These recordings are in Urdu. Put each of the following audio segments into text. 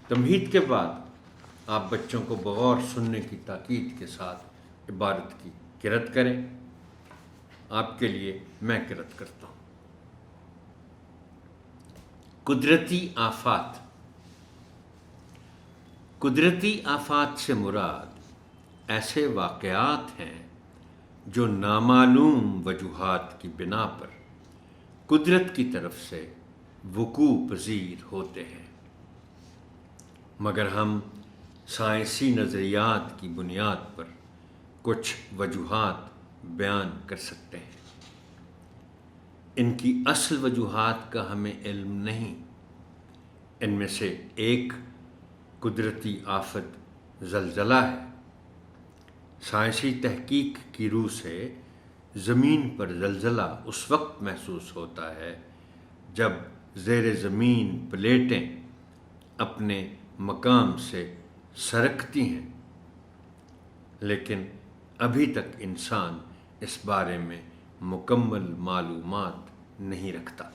تمہید کے بعد آپ بچوں کو بغور سننے کی تاکید کے ساتھ عبارت کی قرأت کریں۔ آپ کے لیے میں قرأت کرتا ہوں۔ قدرتی آفات۔ قدرتی آفات سے مراد ایسے واقعات ہیں جو نامعلوم وجوہات کی بنا پر قدرت کی طرف سے وقوع پذیر ہوتے ہیں، مگر ہم سائنسی نظریات کی بنیاد پر کچھ وجوہات بیان کر سکتے ہیں۔ ان کی اصل وجوہات کا ہمیں علم نہیں۔ ان میں سے ایک قدرتی آفت زلزلہ ہے۔ سائنسی تحقیق کی روح سے زمین پر زلزلہ اس وقت محسوس ہوتا ہے جب زیر زمین پلیٹیں اپنے مقام سے سرکتی ہیں، لیکن ابھی تک انسان اس بارے میں مکمل معلومات نہیں رکھتا۔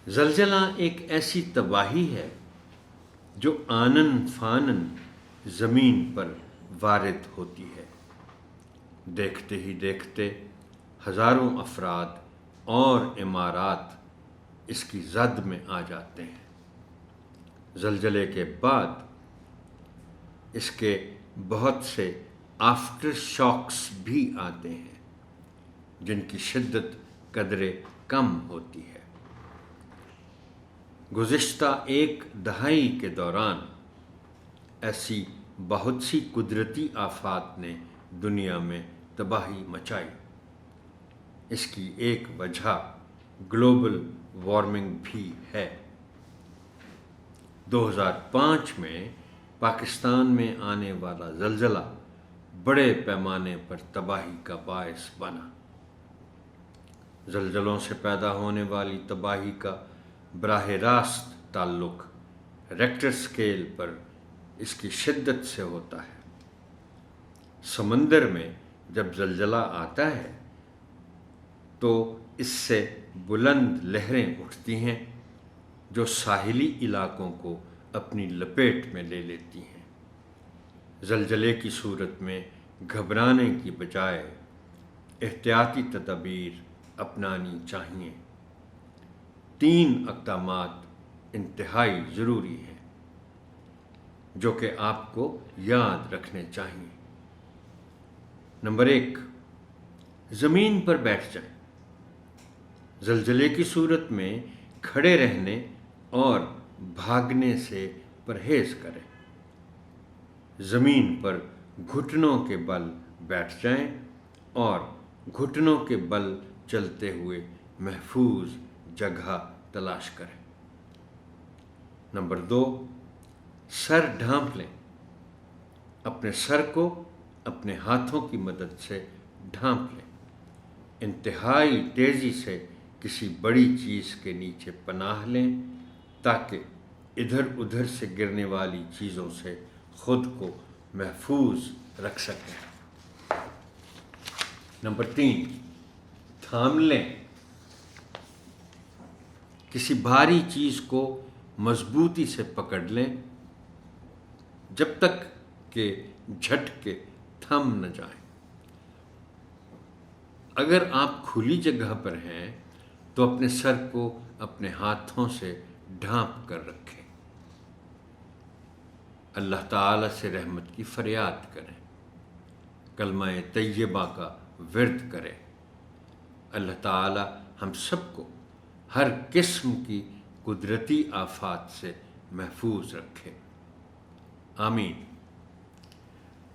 زلزلہ ایک ایسی تباہی ہے جو آنن فانن زمین پر وارد ہوتی ہے۔ دیکھتے ہی دیکھتے ہزاروں افراد اور عمارات اس کی زد میں آ جاتے ہیں۔ زلزلے کے بعد اس کے بہت سے آفٹر شاکس بھی آتے ہیں جن کی شدت قدرے کم ہوتی ہے۔ گزشتہ ایک دہائی کے دوران ایسی بہت سی قدرتی آفات نے دنیا میں تباہی مچائی۔ اس کی ایک وجہ گلوبل وارمنگ بھی ہے۔ 2005 میں پاکستان میں آنے والا زلزلہ بڑے پیمانے پر تباہی کا باعث بنا۔ زلزلوں سے پیدا ہونے والی تباہی کا براہ راست تعلق ریکٹر اسکیل پر اس کی شدت سے ہوتا ہے۔ سمندر میں جب زلزلہ آتا ہے تو اس سے بلند لہریں اٹھتی ہیں جو ساحلی علاقوں کو اپنی لپیٹ میں لے لیتی ہیں۔ زلزلے کی صورت میں گھبرانے کی بجائے احتیاطی تدابیر اپنانی چاہیے۔ 3 اقدامات انتہائی ضروری ہیں جو کہ آپ کو یاد رکھنے چاہیے۔ نمبر 1، زمین پر بیٹھ جائیں۔ زلزلے کی صورت میں کھڑے رہنے اور بھاگنے سے پرہیز کریں۔ زمین پر گھٹنوں کے بل بیٹھ جائیں اور گھٹنوں کے بل چلتے ہوئے محفوظ جگہ تلاش کریں۔ نمبر 2، سر ڈھانپ لیں۔ اپنے سر کو اپنے ہاتھوں کی مدد سے ڈھانپ لیں۔ انتہائی تیزی سے کسی بڑی چیز کے نیچے پناہ لیں تاکہ ادھر ادھر سے گرنے والی چیزوں سے خود کو محفوظ رکھ سکیں۔ نمبر 3، تھام لیں۔ کسی بھاری چیز کو مضبوطی سے پکڑ لیں جب تک کہ جھٹکے تھم نہ جائیں۔ اگر آپ کھلی جگہ پر ہیں تو اپنے سر کو اپنے ہاتھوں سے ڈھانپ کر رکھیں۔ اللہ تعالیٰ سے رحمت کی فریاد کریں۔ کلمہ طیبہ کا ورد کریں۔ اللہ تعالیٰ ہم سب کو ہر قسم کی قدرتی آفات سے محفوظ رکھے۔ آمین۔